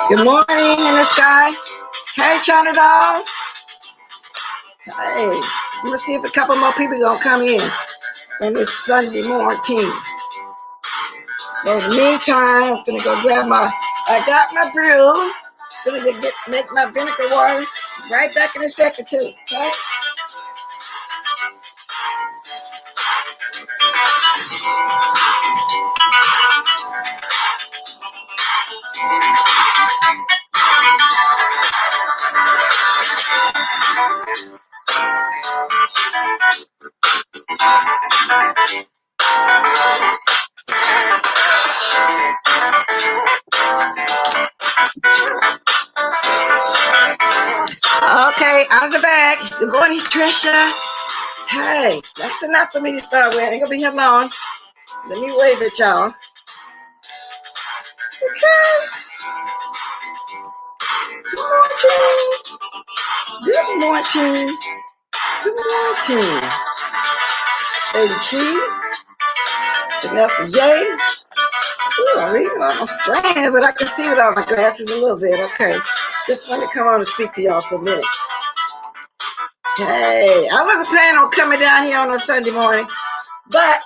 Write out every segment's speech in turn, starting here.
Good morning in the sky. Hey, China Doll. Hey, let's see if a couple more people gonna come in this Sunday morning. So in the meantime, I'm gonna go grab I got my brew. Gonna make my vinegar water right back in a second too, okay? Okay, I was back. Good morning, Trisha. Hey, that's enough for me to start with. I ain't gonna be here long. Let me wave at y'all. Okay. Good morning. Good morning. Lady Key. Vanessa J. Ooh, I'm reading almost strange, but I can see without my glasses a little bit. Okay. Just wanted to come on and speak to y'all for a minute. Hey, I wasn't planning on coming down here on a Sunday morning, but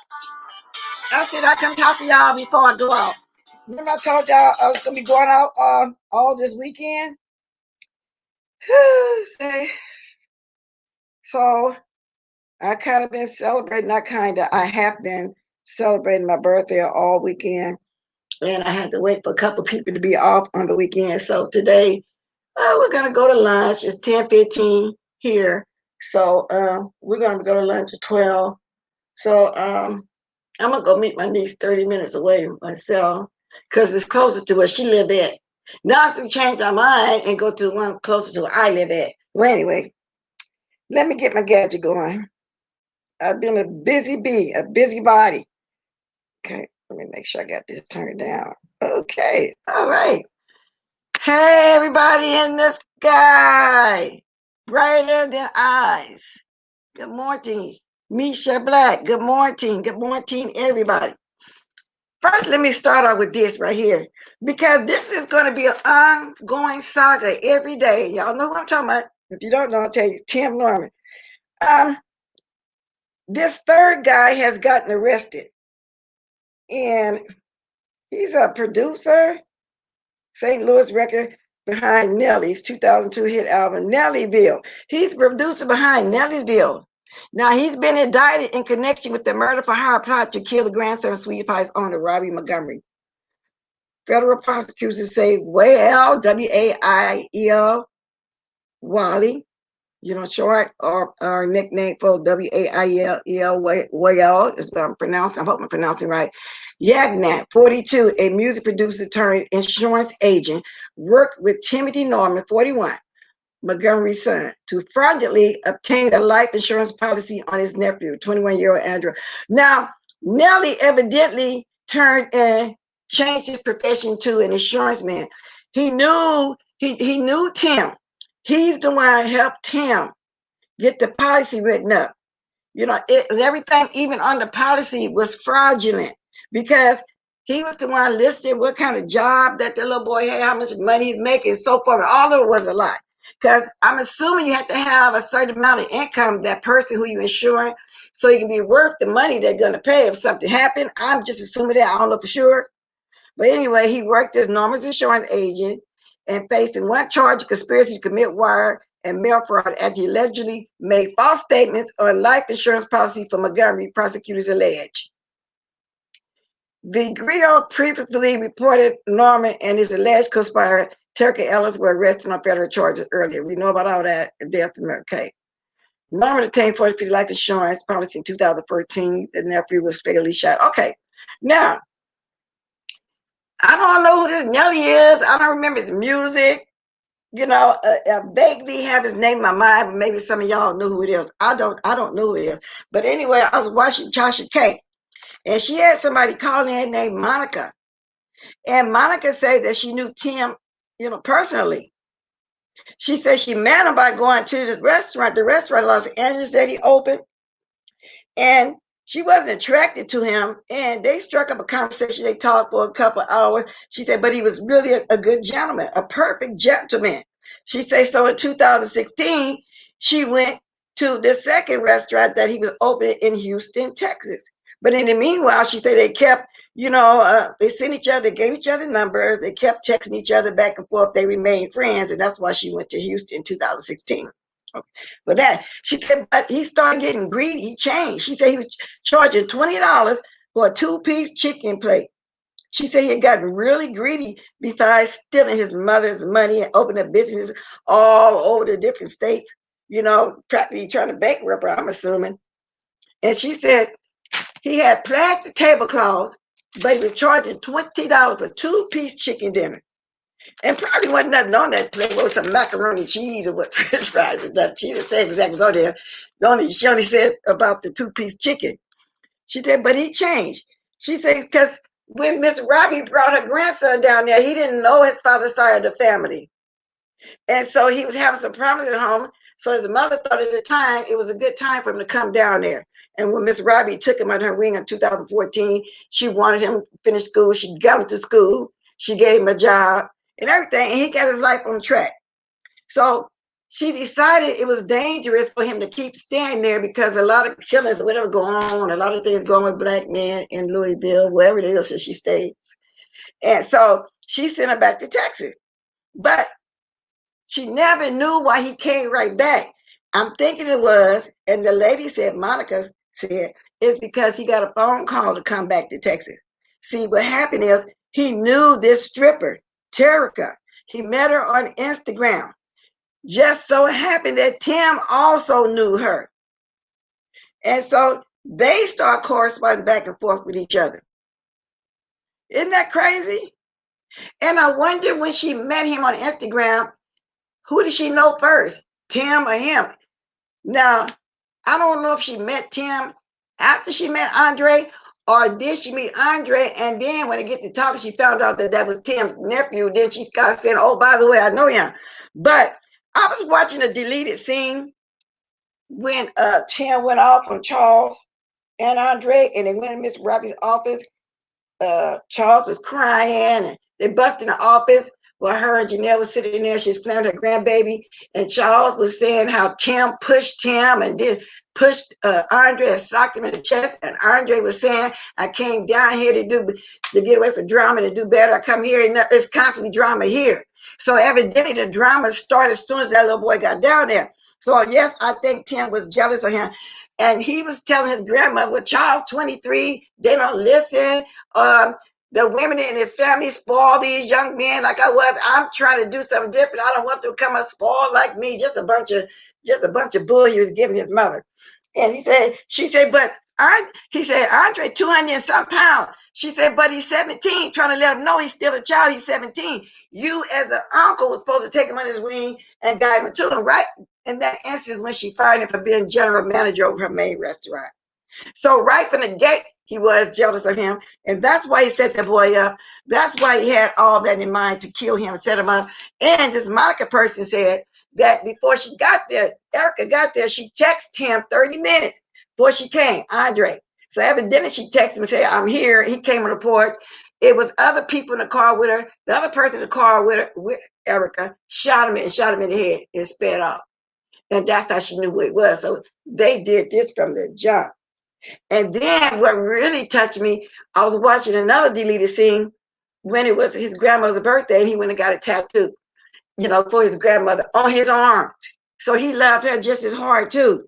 I said I'd come talk to y'all before I go out. Remember I told y'all I was going to be going out all this weekend? So I kind of been celebrating, I have been celebrating my birthday all weekend. And I had to wait for a couple of people to be off on the weekend. So today, we're going to go to lunch. It's 10:15 here. So we're going to go to lunch at 12. So I'm going to go meet my niece 30 minutes away myself because it's closer to where she lived at. Now I'm going to change my mind and go to the one closer to where I live at. Well, anyway, let me get my gadget going. I've been a busy bee, a busy body. Okay, let me make sure I got this turned down. Okay, all right. Hey, everybody in the sky, brighter than eyes. Good morning, Misha Black. Good morning. Good morning, everybody. First, let me start off with this right here, because this is going to be an ongoing saga every day. Y'all know what I'm talking about. If you don't know, I'll tell you, Tim Norman. This third guy has gotten arrested, and he's a producer, St. Louis record behind Nelly's 2002 hit album, Nellyville. He's the producer behind Nellyville. Now, he's been indicted in connection with the murder for hire plot to kill the grandson of Sweetie Pie's owner, Robbie Montgomery. Federal prosecutors say, well, W-A-I-E-L, Wally, short or nickname for W-A-I-E-L, Wayal is what I'm pronouncing. I hope I'm pronouncing right. Yagnat, 42, a music producer turned insurance agent, worked with Timothy Norman, 41, Montgomery's son, to fraudulently obtain a life insurance policy on his nephew, 21-year-old Andrew. Now, Nelly evidently turned and changed his profession to an insurance man. He knew Tim. He's the one that helped Tim get the policy written up. Everything, even on the policy, was fraudulent because he was the one listed what kind of job that the little boy had, how much money he's making, and so forth. All of it was a lie. Because I'm assuming you have to have a certain amount of income, that person who you're insuring, so you can be worth the money they're going to pay if something happened. I'm just assuming that. I don't know for sure. But anyway, he worked as Norman's insurance agent and facing one charge of conspiracy to commit wire and mail fraud after he allegedly made false statements on life insurance policy for Montgomery, prosecutors allege. The Grio previously reported Norman and his alleged co-conspirator, Turkey Ellis, were arrested on federal charges earlier. We know about all that. Okay. Norman obtained 40 life insurance policy in 2014. The nephew was fatally shot. Okay. Now, I don't know who this Nelly is. I don't remember his music. You know, I vaguely have his name in my mind, but maybe some of y'all know who it is. I don't know who it is. But anyway, I was watching Tasha K, and she had somebody calling her named Monica. And Monica said that she knew Tim, you know, personally. She said she met him by going to the restaurant in Los Angeles that he opened. And she wasn't attracted to him. And they struck up a conversation. They talked for a couple of hours. She said, but he was really a good gentleman, a perfect gentleman. She said, so in 2016, she went to the second restaurant that he was opening in Houston, Texas. But in the meanwhile, she said they kept, you know, they sent each other, gave each other numbers. They kept texting each other back and forth. They remained friends. And that's why she went to Houston in 2016. But that, she said, but he started getting greedy. He changed. She said he was charging $20 for a 2-piece chicken plate. She said he had gotten really greedy besides stealing his mother's money and opening a business all over the different states, you know, practically trying to bankrupt her, I'm assuming. And she said he had plastic tablecloths, but he was charging $20 for 2-piece chicken dinner. And probably wasn't nothing on that plate. What was some macaroni cheese or what, French fries and stuff. She didn't say exactly what's on there. She only said about the 2-piece chicken. She said, but he changed. She said, because when Miss Robbie brought her grandson down there, he didn't know his father's side of the family. And so he was having some problems at home. So his mother thought at the time it was a good time for him to come down there. And when Miss Robbie took him under her wing in 2014, she wanted him to finish school. She got him to school. She gave him a job and everything, and he got his life on track. So she decided it was dangerous for him to keep staying there because a lot of killings or whatever going on, a lot of things going with black men in Louisville, wherever it is that she stays. And so she sent him back to Texas. But she never knew why he came right back. I'm thinking it was, and the lady said, Monica said, it's because he got a phone call to come back to Texas. See, what happened is he knew this stripper, Terica. He met her on Instagram. Just so happened that Tim also knew her. And so they start corresponding back and forth with each other. Isn't that crazy? And I wonder when she met him on Instagram, who did she know first, Tim or him? Now, I don't know if she met Tim after she met Andre, or did she meet Andre and then when they get to talking, she found out that that was Tim's nephew. Then she started saying, oh, by the way, I know him. But I was watching a deleted scene when Tim went off on Charles and Andre, and they went in Miss Robbie's office. Charles was crying, and they busted in the office while her and Janelle was sitting there. She was playing with her grandbaby, and Charles was saying how Tim pushed him and then pushed Andre and socked him in the chest. And Andre was saying, I came down here to get away from drama, to do better. I come here and it's constantly drama here. So evidently the drama started as soon as that little boy got down there. So yes, I think Tim was jealous of him. And he was telling his grandmother, well, Charles 23, they don't listen. The women in his family spoil these young men like I was. I'm trying to do something different. I don't want them to come up spoiled like me. Just a bunch of bull he was giving his mother. And she said, but he said, Andre, 200 and some pounds. She said, but he's 17, trying to let him know he's still a child. He's 17. You as an uncle was supposed to take him under his wing and guide him to him, right? In that instance, when she fired him for being general manager over her main restaurant. So right from the gate, he was jealous of him. And that's why he set the boy up. That's why he had all that in mind to kill him and set him up. And this Monica person said that before she got there, Erica got there, she texted him 30 minutes before she came, Andre. So evidently she texted him and said, I'm here. He came on the porch. It was other people in the car with her. The other person in the car with her, with Erica, shot him in the head and sped off. And that's how she knew who it was. So they did this from the jump. And then what really touched me, I was watching another deleted scene when it was his grandmother's birthday, and he went and got a tattoo, for his grandmother on his arms. So he loved her just as hard too.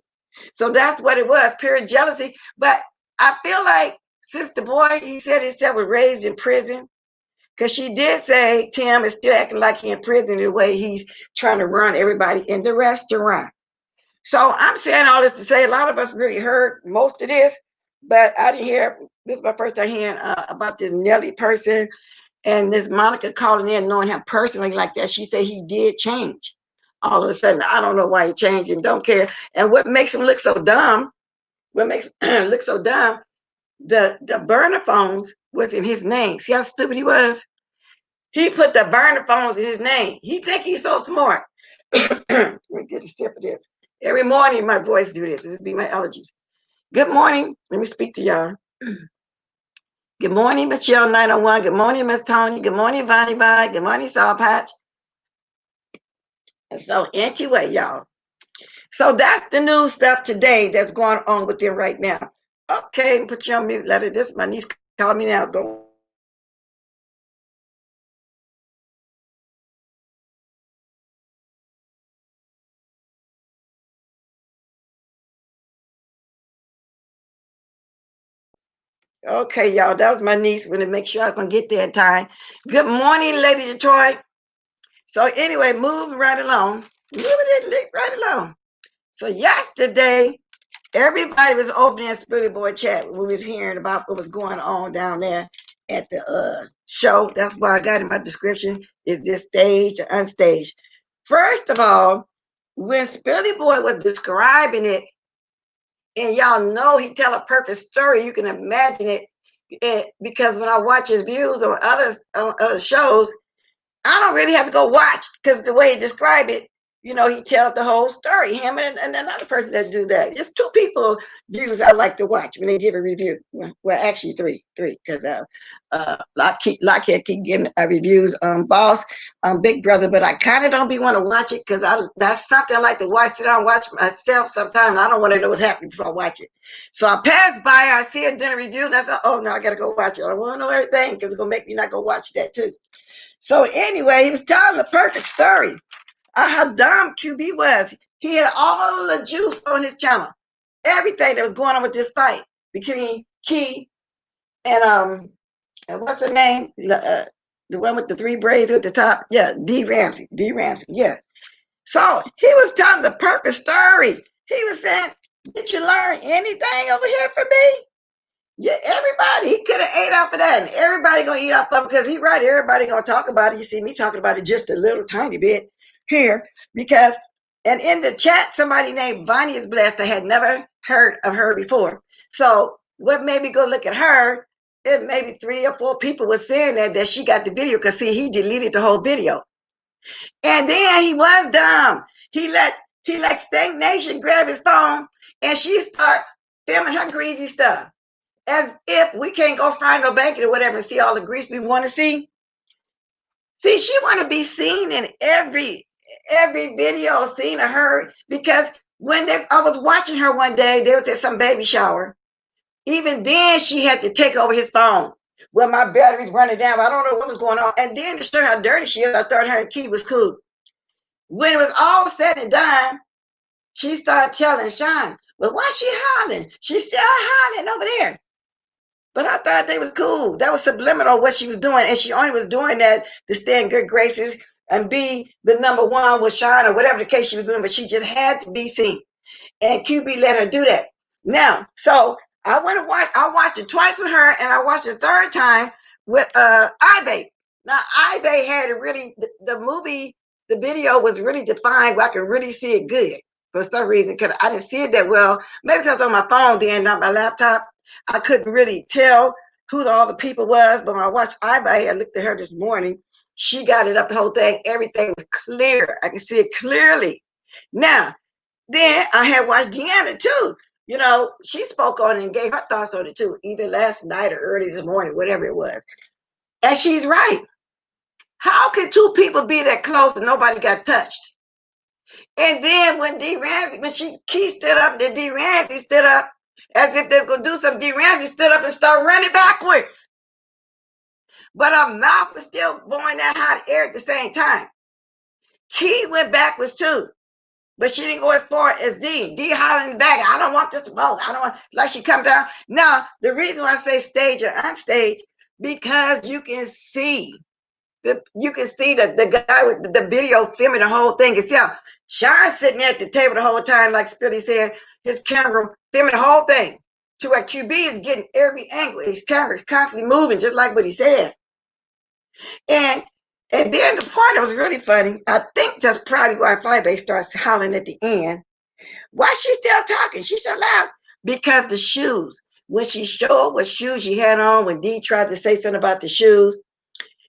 So that's what it was, pure jealousy. But I feel like since the boy, he said himself, was raised in prison, because she did say Tim is still acting like he in prison the way he's trying to run everybody in the restaurant. So I'm saying all this to say a lot of us really heard most of this, but I didn't hear. This is my first time hearing about this Nelly person and this Monica calling in, knowing him personally like that. She said he did change. All of a sudden, I don't know why he changed and don't care. And what makes him look so dumb? What makes him look so dumb? The burner phones was in his name. See how stupid he was? He put the burner phones in his name. He think he's so smart. Let me get a sip of this. Every morning my voice do this. This be my allergies. Good morning. Let me speak to y'all. Good morning, Michelle 901. Good morning, Miss Tony. Good morning, Vonnie Vine. Good morning, Saw Patch. And so anyway, y'all. So that's the news stuff today that's going on with them right now. Okay, put you on mute. Let it. This my niece calling me now. Don't. Okay, y'all. That was my niece. We're gonna make sure I can get there in time. Good morning, Lady Detroit. So anyway, moving right along. Moving it right along. So yesterday, everybody was opening Spooky Boy chat. We was hearing about what was going on down there at the show. That's why I got in my description. Is this staged or unstaged? First of all, when Spilly Boy was describing it, and y'all know he tell a perfect story, you can imagine it, because when I watch his views on other shows, I don't really have to go watch, because the way he described it, he tells the whole story. Him and another person that do that. Just two people views I like to watch when they give a review. Well, actually three, because Lockheed keep giving reviews on Boss, Big Brother, but I kind of don't be want to watch it, because that's something I like to watch. Sit down and watch myself sometimes. I don't want to know what's happening before I watch it. So I pass by, I see it, done a review, and I say, oh no, I gotta go watch it. I want to know everything, because it's gonna make me not go watch that too. So anyway, he was telling the perfect story of how dumb QB was. He had all the juice on his channel. Everything that was going on with this fight between Key and what's her name? The one with the three braids at the top. Yeah, D Ramsey. Yeah. So he was telling the perfect story. He was saying, did you learn anything over here from me? Yeah, everybody. He could have ate off of that, and everybody gonna eat off of it, because he right. Everybody gonna talk about it. You see me talking about it just a little tiny bit here, because and in the chat, somebody named Vonnie is blessed. I had never heard of her before. So what made me go look at her? It maybe 3 or 4 people were saying that she got the video, because see, he deleted the whole video, and then he was dumb. He let Stank Nation grab his phone, and she start filming her greasy stuff, as if we can't go find no bacon or whatever and see all the grease we want to see. See, she want to be seen in every video seen of her, because when I was watching her one day, they was at some baby shower. Even then, she had to take over his phone. Well, my battery's running down. I don't know what was going on. And then to show how dirty she is, I thought her and Key was cool. When it was all said and done, she started telling Sean, well, why she hollering? She's still hollering over there. But I thought they was cool. That was subliminal what she was doing. And she only was doing that to stay in good graces and be the number one with Sean or whatever the case she was doing. But she just had to be seen. And QB let her do that. Now, so I watched it twice with her, and I watched it a third time with iBay. Now, iBay had it really, the movie, the video was really defined where I could really see it good for some reason, because I didn't see it that well. Maybe because on my phone then, not my laptop. I couldn't really tell who all the people was, but when I watched iBay, I looked at her this morning. She got it up, the whole thing. Everything was clear. I can see it clearly. Now, then I had watched Deanna too. She spoke on it and gave her thoughts on it too, either last night or early this morning, whatever it was. And she's right. How can two people be that close and nobody got touched? And then when D. Ramsey, when Key stood up, then D. Ramsey stood up as if they're going to do something. D. Ramsey stood up and started running backwards. But her mouth was still blowing that hot air at the same time. Key went backwards too. But she didn't go as far as D. D hollering back, I don't want this smoke. I don't want, like she come down. Now, the reason why I say stage or unstage, because you can see the guy with the video filming the whole thing. You see how Sean's sitting there at the table the whole time, like Spilly said, his camera filming the whole thing. To where QB is getting every angle. His camera is constantly moving, just like what he said. And then the part that was really funny, I think that's probably why Firebase starts hollering at the end. Why she still talking? She's so loud. Because the shoes. When she showed what shoes she had on, when D tried to say something about the shoes,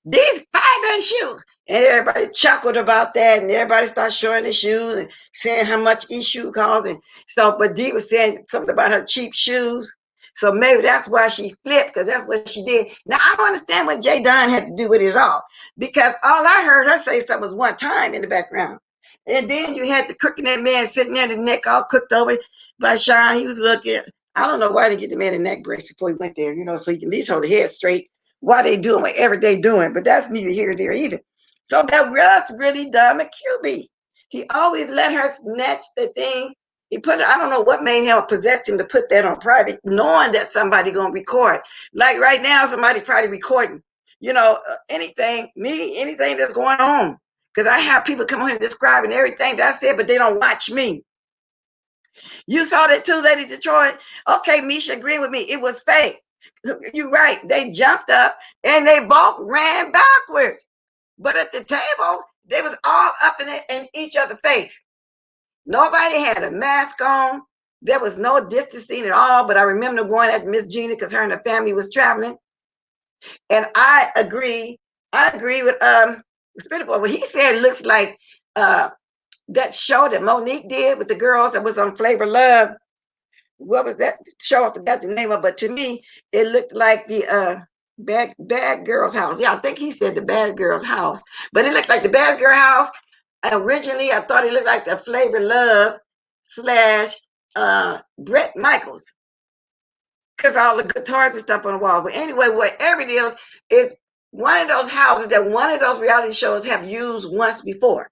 these 5A shoes. And everybody chuckled about that, and everybody started showing the shoes and saying how much each shoe costs. And so, but D was saying something about her cheap shoes. So maybe that's why she flipped, because that's what she did. Now, I don't understand what Jay Dunn had to do with it at all, because all I heard her say something was one time in the background. And then you had the cooking that man sitting there, the neck all cooked over by Sean. He was looking. I don't know why they get the man a neck brace before he went there, so he can at least hold the head straight. Why they doing whatever they doing, but that's neither here nor there either. So that was really dumb at QB. He always let her snatch the thing. He put it, I don't know what made him possess him to put that on private, knowing that somebody gonna record. Like right now, somebody probably recording, anything that's going on. Because I have people come on here describing everything that I said, but they don't watch me. You saw that too, Lady Detroit? Okay, Misha agreed with me. It was fake. You're right. They jumped up and they both ran backwards. But at the table, they was all up in each other's face. Nobody had a mask on. There was no distancing at all. But I remember going at Miss Gina because her and her family was traveling. And I agree with Spirit Boy. What he said looks like that show that Monique did with the girls that was on Flavor Love. What was that show? I forgot the name of it, but to me, it looked like the bad girl's house. Yeah, I think he said the bad girl's house, but it looked like the bad girl house. Originally, I thought it looked like the Flavor Love / Brett Michaels, because all the guitars and stuff on the wall. But anyway, whatever it is one of those houses that one of those reality shows have used once before.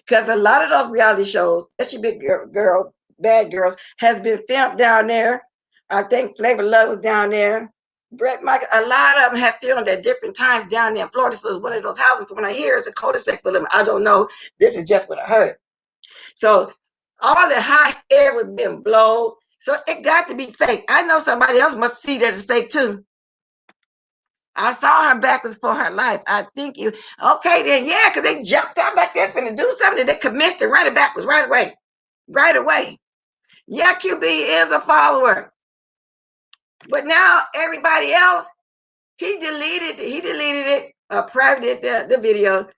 Because a lot of those reality shows, especially Big Girl, Bad Girls, has been filmed down there. I think Flavor Love was down there. Brett Michael, a lot of them have filmed at different times down there in Florida. So it's one of those houses. From what I hear, it's a cul-de-sac for them. I don't know. This is just what I heard. So all the hot air was being blown. So it got to be fake. I know somebody else must see that it's fake too. I saw her backwards for her life. I think you, okay then, yeah, because they jumped out back there finna do something and they commenced to run it backwards right away. Right away. Yeah, QB is a follower. But now everybody else, he deleted it, privated the video.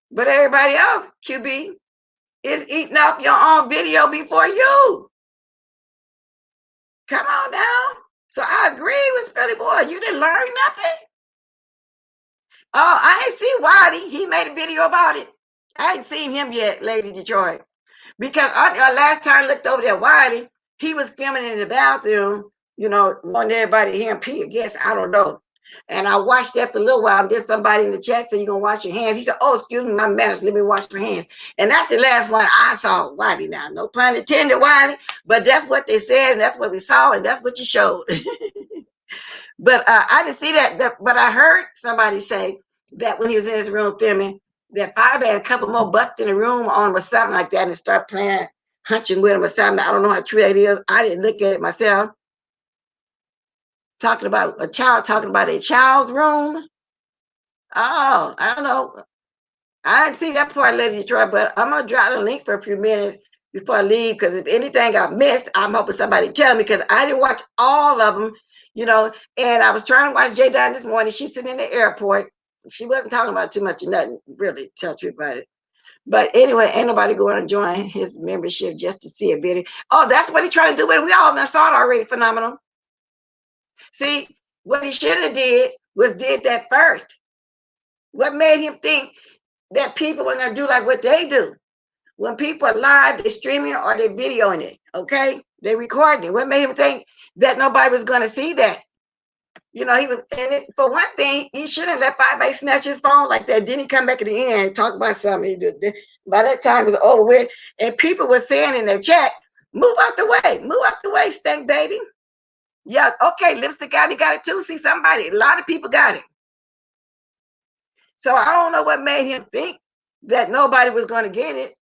But everybody else, QB, is eating up your own video before you. Come on now. So I agree with Spelly Boy. You didn't learn nothing. Oh, I didn't see Waddy. He made a video about it. I hadn't seen him yet, Lady Detroit. Because last time I looked over there, Waddy, he was filming in the bathroom, wanting everybody to hear him pee, I guess. I don't know. And I watched that for a little while. And then somebody in the chat said, you're going to wash your hands. He said, oh, excuse me, my manners. Let me wash my hands. And that's the last one I saw Waddy now. No pun intended, Waddy. But that's what they said, and that's what we saw, and that's what you showed. But I didn't see that. But I heard somebody say that when he was in his room filming, that Five had a couple more busts in the room on him or something like that and start playing, hunching with him or something. I don't know how true that is. I didn't look at it myself. Talking about a child's room. Oh, I don't know. I didn't see that part, Lady Detroit, but I'm going to drop the link for a few minutes before I leave, because if anything got missed, I'm hoping somebody tell me, because I didn't watch all of them, and I was trying to watch Jay Dunn this morning. She's sitting in the airport. She wasn't talking about too much of nothing, really, tell the truth about it. But anyway, ain't nobody going to join his membership just to see a video. Oh, that's what he's trying to do. We all saw it already. Phenomenal. See, what he should have did was did that first. What made him think that people were going to do like what they do? When people are live, they're streaming or they're videoing it, okay? They're recording it. What made him think that nobody was going to see that? He was, for one thing, he shouldn't let Five snatch his phone like that. Then he come back at the end and talk about something. By that time, it was over with. And people were saying in the chat, move out the way, stank baby. Yeah, okay, lipstick got it too. See, a lot of people got it. So I don't know what made him think that nobody was going to get it.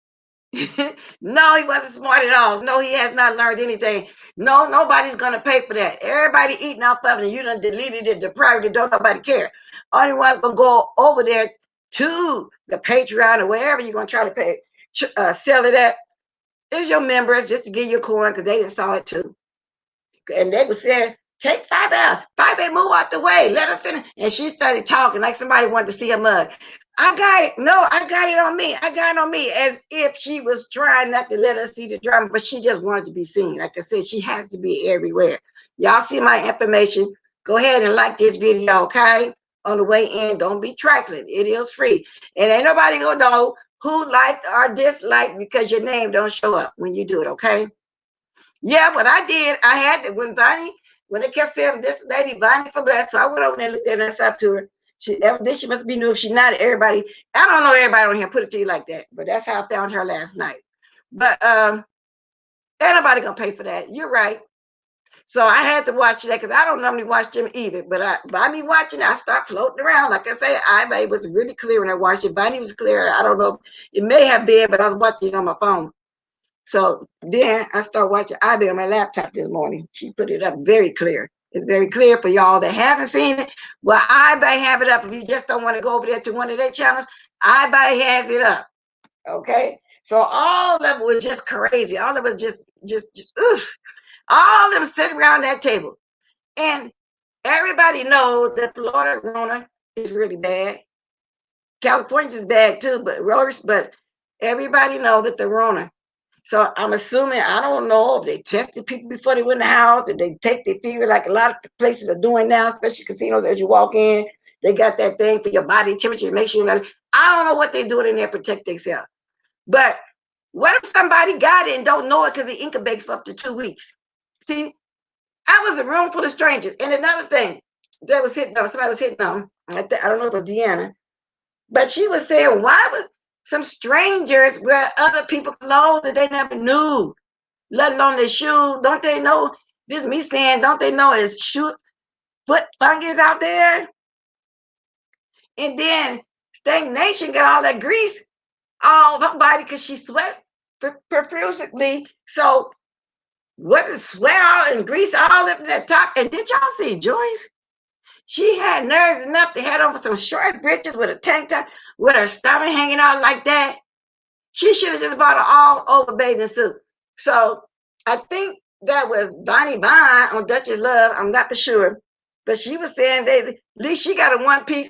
No, he wasn't smart at all. No, he has not learned anything. No, nobody's going to pay for that. Everybody eating off of it, and you done deleted it, deprived it, don't nobody care. Only one's going to go over there to the Patreon or wherever you're going to try to pay, sell it at, is your members, just to give you a coin, because they didn't saw it too. And they were saying, take 5 out. 5 8, move out the way. Let her finish. And she started talking like somebody wanted to see her mug. I got it. No, I got it on me. I got it on me. As if she was trying not to let us see the drama, but she just wanted to be seen. Like I said, she has to be everywhere. Y'all see my information. Go ahead and like this video, okay? On the way in, don't be trifling. It is free. And ain't nobody gonna know who liked or disliked because your name don't show up when you do it, okay? Yeah, what I did, I had to, when they kept saying this lady, Bonnie for bless, so I went over there and looked at her and stopped to her. She must be new. If she not everybody, I don't know everybody on here, put it to you like that, but that's how I found her last night. But ain't nobody gonna pay for that. You're right. So I had to watch that because I don't normally watch them either. But by me watching it, I start floating around. Like I say, it was really clear when I watched it. Bonnie was clear. I don't know. It may have been, but I was watching it on my phone. So then I started watching Ivy on my laptop this morning. She put it up very clear. It's very clear for y'all that haven't seen it. Well, Ivy have it up. If you just don't want to go over there to one of their channels, Ivy has it up. Okay. So all of it was just crazy. All of it was just oof. All of them sitting around that table. And everybody knows that Florida Rona is really bad. California's is bad too, but everybody knows that the Rona. So I'm assuming, I don't know if they tested people before they went in the house, if they take their finger like a lot of places are doing now, especially casinos. As you walk in, they got that thing for your body temperature to make sure you got it. I don't know what they're doing in there to protect themselves. But what if somebody got it and don't know it because it incubates for up to 2 weeks? See, I was a room full of strangers. And another thing that was hitting on, somebody was hitting on, I don't know if it was Deanna, but she was saying, why would some strangers wear other people's clothes that they never knew, let alone their shoes? Don't they know? This is me saying, don't they know it's foot fungus out there? And then Stank Nation got all that grease all her body because she sweats profusely. So what is sweat all and grease all up in that top? And did y'all see Joyce? She had nerves enough to head over some short britches with a tank top with her stomach hanging out like that. She should have just bought an all-over bathing suit. So I think that was Bonnie Vine on Duchess Love. I'm not for sure. But she was saying at least she got a one-piece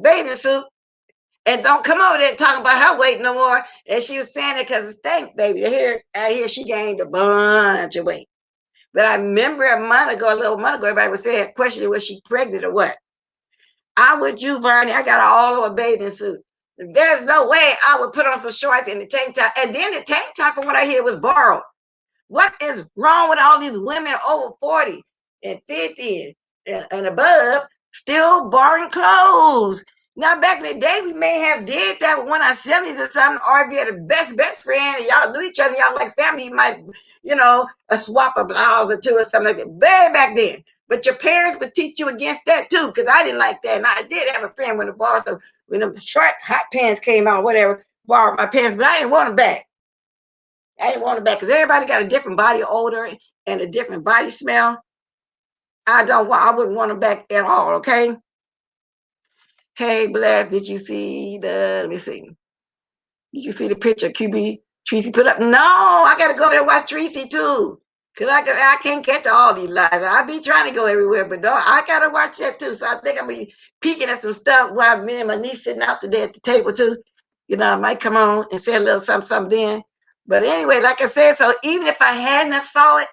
bathing suit and don't come over there talking about her weight no more. And she was saying it because of Stank, baby. I hear she gained a bunch of weight. But I remember a little month ago, everybody was saying, questioning was she pregnant or what? I with you, Bernie. I got an all-over bathing suit. There's no way I would put on some shorts and the tank top. And then the tank top, from what I hear, was borrowed. What is wrong with all these women over 40 and 50 and above still borrowing clothes? Now, back in the day, we may have did that with one of our 70s or something, or if you had a best friend and y'all knew each other, y'all like family, you might, a swap a blouse or two or something like that. Way back then. But your parents would teach you against that too, because I didn't like that. And I did have a friend when the short hot pants came out, whatever, borrowed my pants, but I didn't want them back. I didn't want them back because everybody got a different body odor and a different body smell. I wouldn't want them back at all, okay? Hey, Bless, did you see let me see. Did you see the picture QB Tracy put up? No, I got to go there and watch Tracy too. Because I can't catch all these lies. I be trying to go everywhere, but I got to watch that too. So I think I'm be peeking at some stuff while me and my niece sitting out today at the table too. I might come on and say a little something then. But anyway, like I said, so even if I hadn't have saw it,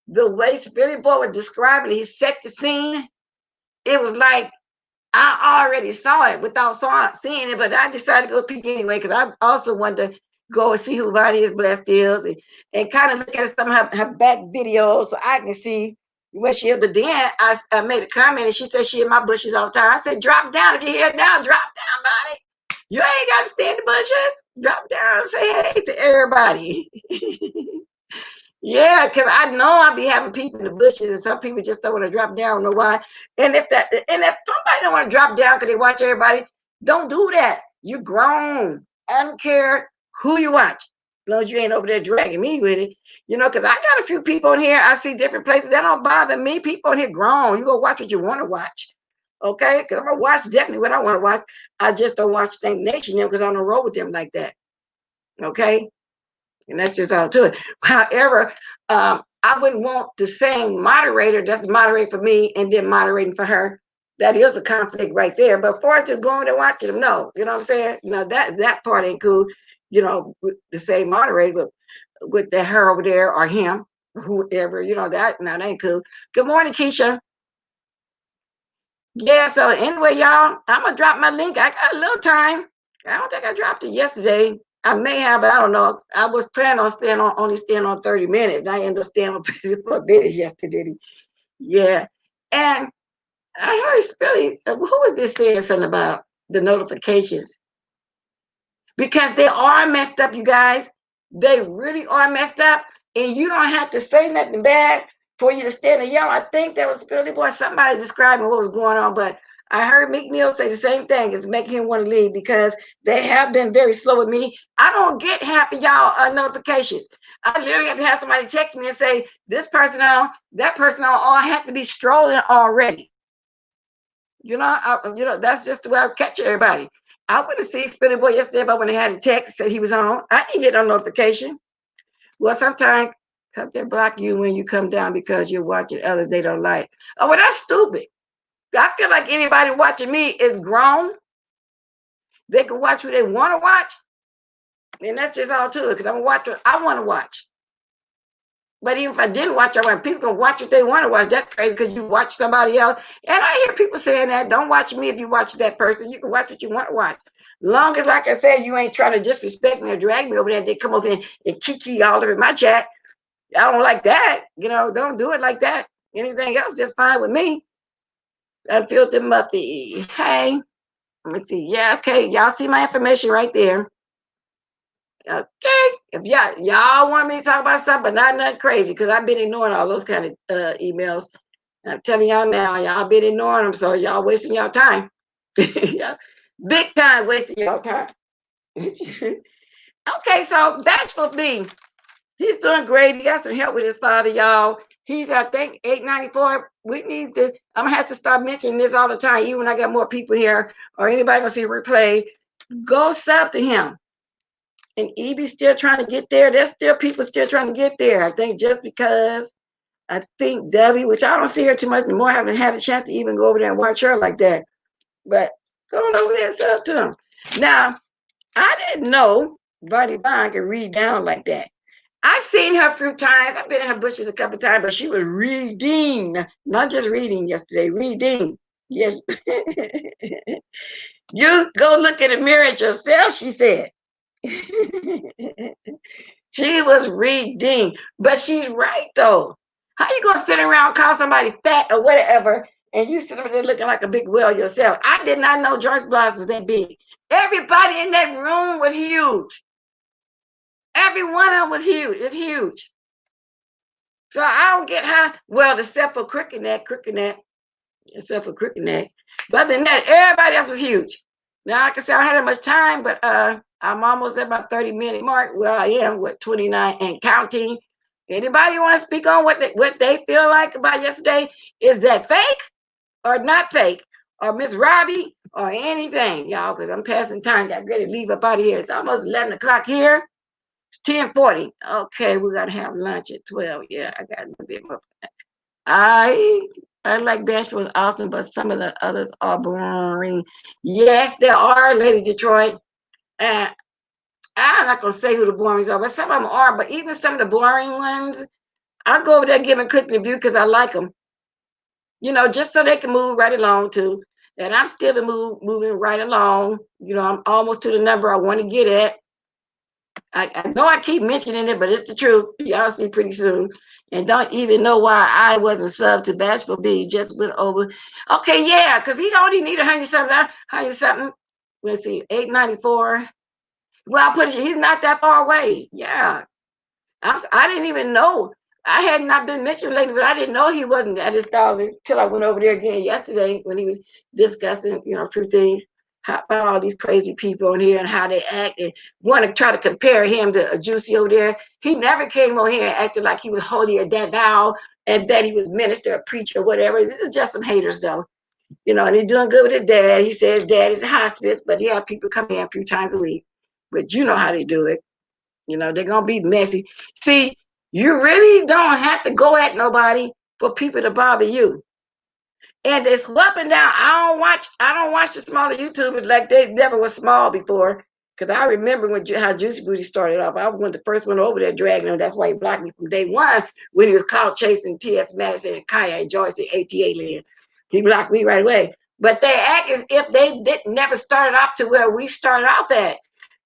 the way Spirit Boy was describing, he set the scene. It was like I already saw it without seeing it, but I decided to go peek anyway because I also wanted to go and see who Vonnie Blessed is and kind of look at some of her back videos so I can see where she is. But then I made a comment and she said she in my bushes all the time. I said, drop down. If you're here now, drop down, Vonnie. You ain't got to stay in the bushes. Drop down and say hey to everybody. Yeah, because I know I'll be having people in the bushes, and some people just don't want to drop down. I don't know why. And if somebody don't want to drop down because they watch everybody, don't do that. You're grown. I don't care who you watch, as long as you ain't over there dragging me with it. Because I got a few people in here. I see different places that don't bother me. People in here grown. You go watch what you want to watch. Okay, because I'm gonna watch definitely what I want to watch. I just don't watch Think Nation because I don't roll with them like that. Okay. And that's just all to it. However, I wouldn't want the same moderator that's moderating for me and then moderating for her. That is a conflict right there. But for it to go in and watching them, no, you know what I'm saying? No, that part ain't cool. With the same moderator, but with that her over there or him, whoever, that ain't cool. Good morning, Keisha. Yeah, so anyway, y'all, I'm gonna drop my link. I got a little time. I don't think I dropped it yesterday. I may have, but I don't know. I was planning on only staying on 30 minutes. I ended up staying on for minutes yesterday. Yeah. And I heard it's really, who was this saying something about the notifications? Because they are messed up, you guys. They really are messed up. And you don't have to say nothing bad for you to stand and yell. I think that was Philly Boy. Somebody describing what was going on, but I heard Meek Mill say the same thing. It's making him want to leave because they have been very slow with me. I don't get half of y'all notifications. I literally have to have somebody text me and say, this person on, that person on, or I have to be strolling already. That's just the way I catch everybody. I would have seen Spinning Boy yesterday if I would have had a text said he was on. I didn't get no notification. Well, sometimes they block you when you come down because you're watching others they don't like. Oh, well, that's stupid. I feel like anybody watching me is grown. They can watch who they want to watch. And that's just all to it because I'm a watcher. I want to watch. But even if I didn't watch, I want people can watch what they want to watch. That's crazy because you watch somebody else. And I hear people saying that. Don't watch me if you watch that person. You can watch what you want to watch. Long as, like I said, you ain't trying to disrespect me or drag me over there. They come over and kiki all over my chat. I don't like that. Don't do it like that. Anything else just fine with me. Unfiltered Muffy. Hey, let me see. Yeah, okay. Y'all see my information right there. Okay, if y'all want me to talk about something, but not nothing crazy, because I've been ignoring all those kind of emails. I'm telling y'all now, y'all been ignoring them, so y'all wasting y'all time. Big time wasting y'all time. Okay, so that's for me. He's doing great. He got some help with his father, y'all. He's, I think, 894. I'm gonna have to start mentioning this all the time, even when I got more people here or anybody gonna see a replay. Go sub to him. And Evie's still trying to get there. There's still people still trying to get there. I think just because I think Debbie, which I don't see her too much anymore, I haven't had a chance to even go over there and watch her like that. But go on over there and sub to him. Now, I didn't know Bonnie Bond could read down like that. I've seen her a few times. I've been in her bushes a couple of times, but she was reading, not just reading yesterday, reading. Yes. You go look in the mirror at yourself, she said. She was reading, but she's right though. How you gonna sit around call somebody fat or whatever, and you sit over there looking like a big whale yourself? I did not know Joyce Blas was that big. Everybody in that room was huge. Every one of them was huge. It's huge. So I don't get how. Well, except for Cricket Neck, except for Cricket Neck. But other than that, everybody else was huge. Now, like I said, I don't have that much time, but I'm almost at my 30-minute mark. Well, I am, 29 and counting. Anybody want to speak on what they feel like about yesterday? Is that fake or not fake? Or Miss Robbie or anything, y'all, because I'm passing time. Got ready to leave up out of here. It's almost 11 o'clock here. It's 10:40. Okay, we got to have lunch at 12. Yeah, I got a bit more. I like Bashful was awesome, but some of the others are boring. Yes, there are, Lady Detroit. And I'm not gonna say who the boring are, but some of them are. But even some of the boring ones, I'll go over there giving quick review because I like them. Just so they can move right along too. And I'm still been moving right along. You know, I'm almost to the number I want to get at. I know I keep mentioning it, but it's the truth. Y'all see pretty soon. And don't even know why I wasn't subbed to Bashful B. Just went over. Okay, yeah, because he only need 100 something. Let's see, 894. Well, I put it, he's not that far away. Yeah. I didn't even know. I had not been mentioned lately, but I didn't know he wasn't at his 1,000 till I went over there again yesterday when he was discussing, you know, a few things about all these crazy people in here and how they act and want to try to compare him to a Juicy over there. He never came on here and acted like he was holy or that thou and that he was minister or preacher or whatever. This is just some haters though. You know, and he's doing good with his dad. He says dad is a hospice, but he have people come in a few times a week. But you know how they do it. You know, they're gonna be messy. See, you really don't have to go at nobody for people to bother you. And it's up and down. I don't watch the smaller YouTubers like they never was small before. Cause I remember when how Juicy Booty started off. I was one of the first one over there dragging him. That's why he blocked me from day one when he was caught chasing T.S. Madison and Kaya and Joyce and ATA land. He blocked me right away. But they act as if they didn't never started off to where we started off at.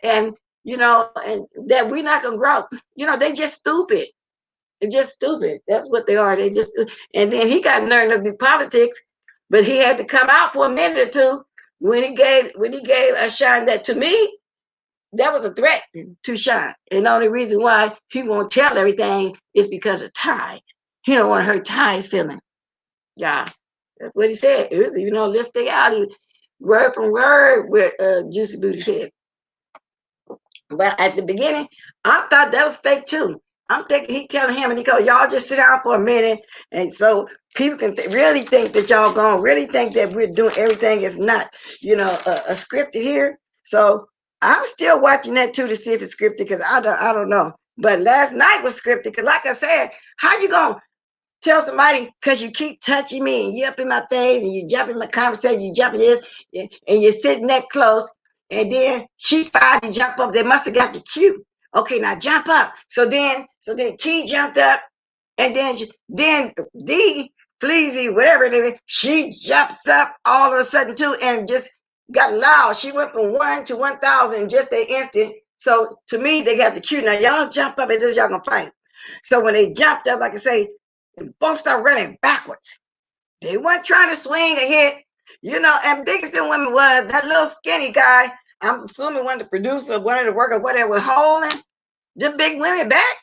And you know, and that we're not gonna grow. You know, they just stupid. They're just stupid. That's what they are. They just and then he got nerve to do politics, but he had to come out for a minute or two when he gave a shine that to me that was a threat to Shine. And the only reason why he won't tell everything is because of Ty. He don't want to hurt Ty's feeling. Yeah, that's what he said. It was, you know, let's stay out of word from word what Juicy Booty said. But at the beginning, I thought that was fake too. I'm thinking he telling him and he go, y'all just sit down for a minute. And so people can really think that y'all gonna really think that we're doing everything is not, you know, a scripted here. So I'm still watching that too to see if it's scripted because I don't know. But last night was scripted because like I said, how you gonna tell somebody because you keep touching me and you up in my face and you jump in my conversation, you jump in this, and you're sitting that close, and then she finally jump up. They must have got the cue. Okay, now jump up. So then Key jumped up, and then D Fleazy, whatever it is, she jumps up all of a sudden too, and just got loud. She went from 1 to 1,000 in just an instant. So to me, they got the cue. Now y'all jump up and this y'all gonna fight. So when they jumped up, like I say, both start running backwards. They weren't trying to swing a hit, you know. And biggest in women was that little skinny guy. I'm assuming one of the producers, one of the workers, whatever, was holding the big women back.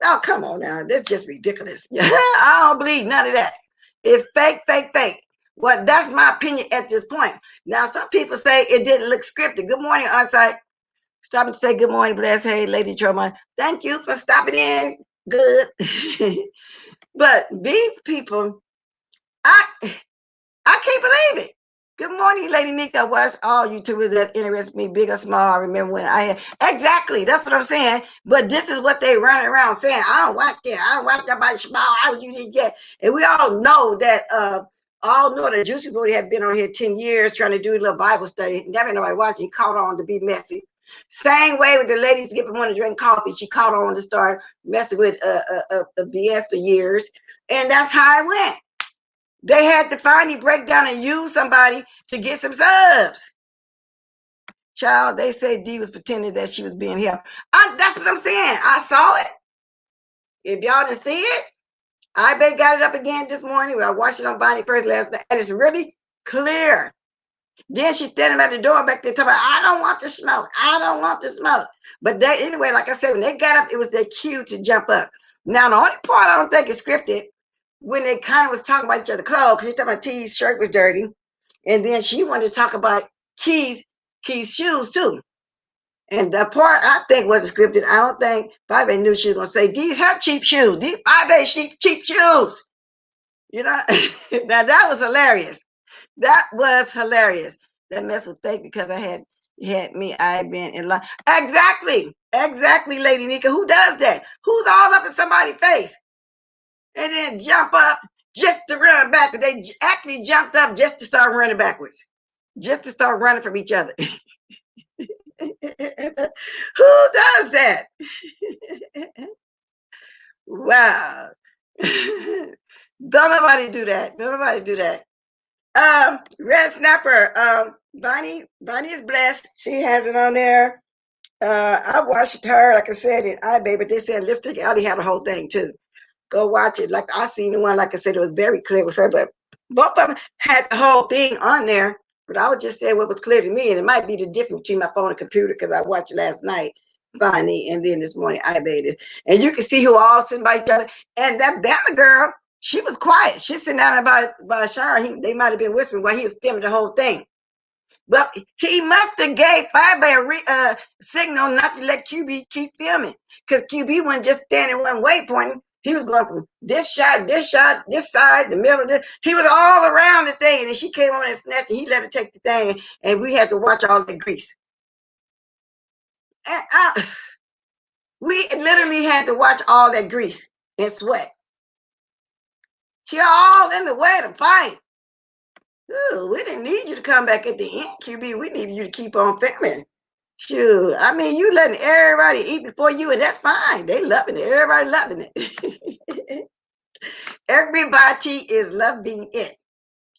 Oh, come on now. That's just ridiculous. I don't believe none of that. It's fake, fake, fake. Well, that's my opinion at this point. Now, some people say it didn't look scripted. Good morning, Onsite. Stopping to say good morning, bless. Hey, Lady Troma. Thank you for stopping in. Good. But these people, I can't believe it. Good morning, Lady Nika. I watch all YouTubers that interest me, big or small. I remember when I had exactly that's what I'm saying. But this is what they run around saying. I don't watch that. I don't watch nobody small. How you did get? And we all know that all know that Juicy Booty had been on here 10 years trying to do a little Bible study. Never nobody watching. He caught on to be messy. Same way with the ladies giving one to drink coffee. She caught on to start messing with BS for years. And that's how it went. They had to finally break down and use somebody to get some subs. Child, they said D was pretending that she was being helped. That's what I'm saying. I saw it. If y'all didn't see it, I bet got it up again this morning. I watched it on Bonnie First last night, and it's really clear. Then she's standing at the door back there talking about, I don't want to smoke. I don't want to smoke. But they, anyway, like I said, when they got up, it was their cue to jump up. Now, the only part I don't think is scripted when they kind of was talking about each other's clothes, because she's talking about T's shirt was dirty. And then she wanted to talk about Key's shoes too. And the part I think wasn't scripted. I don't think Bobby knew she was going to say, these her cheap shoes. These Bobby cheap shoes. You know, now that was hilarious. That was hilarious. That mess was fake because I been in line. Exactly, Lady Nika. Who does that? Who's all up in somebody's face and then jump up just to run back? They actually jumped up just to start running backwards, just to start running from each other. Who does that? Wow. Don't nobody do that. Don't nobody do that. Red Snapper. Bonnie is blessed. She has it on there. I watched her, like I said, in iBay, but they said Lipstick Alley had the whole thing too. Go watch it. Like I seen the one, like I said, it was very clear with her, but both of them had the whole thing on there. But I would just say what was clear to me, and it might be the difference between my phone and computer because I watched last night, Bonnie, and then this morning I baited. And you can see who all sitting by each other. And that Bama girl, she was quiet. She's sitting down by Shara. They might have been whispering while he was filming the whole thing. But he must have gave Firebay a signal not to let QB keep filming because QB wasn't just standing one way pointing. He was going from this side, this side, the middle. He was all around the thing, and she came on and snatched it. He let her take the thing, and we had to watch all the grease. And we literally had to watch all that grease and sweat. She all in the way to fight. Ooh, we didn't need you to come back at the end, QB. We needed you to keep on filming. Shoot, I mean, you letting everybody eat before you, and that's fine. They loving it. Everybody loving it. Everybody is loving it.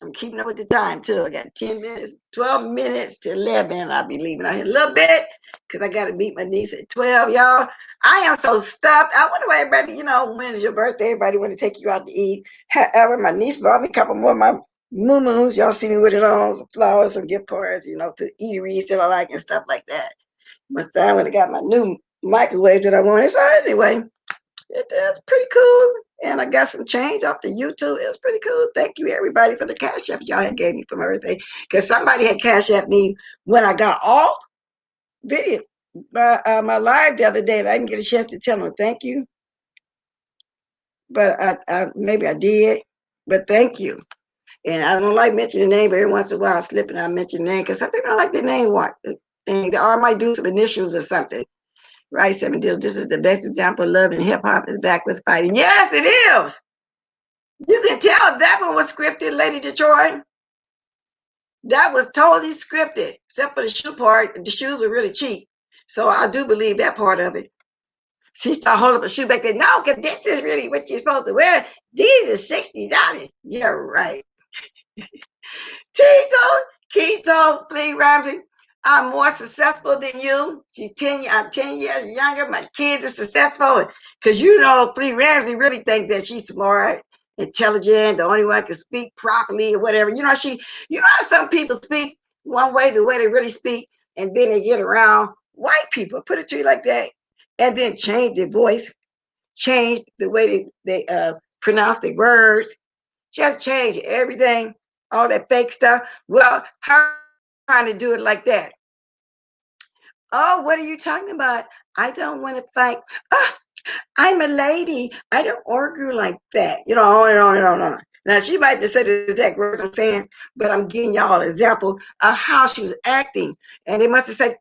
I'm keeping up with the time, too. I got 10 minutes, 12 minutes to 11. I'll be leaving out here a little bit because I got to meet my niece at 12, y'all. I am so stuffed. I wonder why everybody, when is your birthday? Everybody want to take you out to eat. However, my niece brought me a couple more of my moo-moos. Y'all see me with it on, some flowers, some gift cards, to eateries that I like and stuff like that. My son went and got my new microwave that I wanted. So anyway, it's pretty cool. And I got some change off the YouTube. It was pretty cool. Thank you, everybody, for the cash app y'all had gave me for my birthday. Because somebody had cash app me when I got off video my live the other day, and I didn't get a chance to tell them thank you. But I maybe I did. But thank you. And I don't like mentioning the name, but every once in a while I slip and I mention the name because some people don't like their name. Or I might do some initials or something. Right, 7 deals. This is the best example of love and hip hop is backward fighting. Yes, it is. You can tell that one was scripted, Lady Detroit. That was totally scripted, except for the shoe part. The shoes were really cheap. So I do believe that part of it. She started holding up a shoe back there. No, because this is really what you're supposed to wear. These are $60. Yeah, right. Keto, Lee Ramsey. I'm more successful than you. I'm 10 years younger. My kids are successful. Because Flea Ramsey really thinks that she's smart, intelligent, the only one can speak properly or whatever. How some people speak one way, the way they really speak, and then they get around white people, put it to you like that, and then change their voice, change the way they pronounce their words, just change everything, all that fake stuff. Well, her trying to do it like that. Oh, what are you talking about? I don't want to fight. Oh, I'm a lady. I don't argue like that. On and on and on and on. Now, she might have said the exact words I'm saying, but I'm giving y'all an example of how she was acting. And they must have said,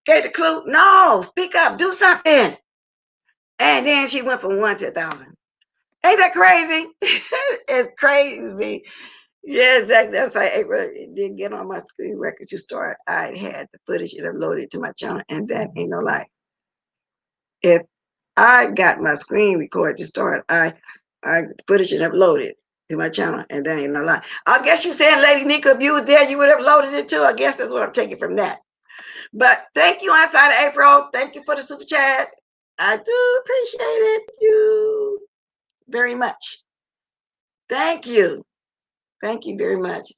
gave the clue, no, speak up, do something. And then she went from 1 to 1,000. Ain't that crazy? It's crazy. Yeah, exactly. That's how April did get on my screen record to start. I had the footage and uploaded to my channel, and that ain't no lie. If I got my screen recorded to start, I footage and uploaded to my channel, and that ain't no lie. I guess you saying, Lady Nika, if you were there, you would have loaded it too. I guess that's what I'm taking from that. But thank you, Inside April. Thank you for the super chat. I do appreciate it. Thank you very much. Thank you. Thank you very much.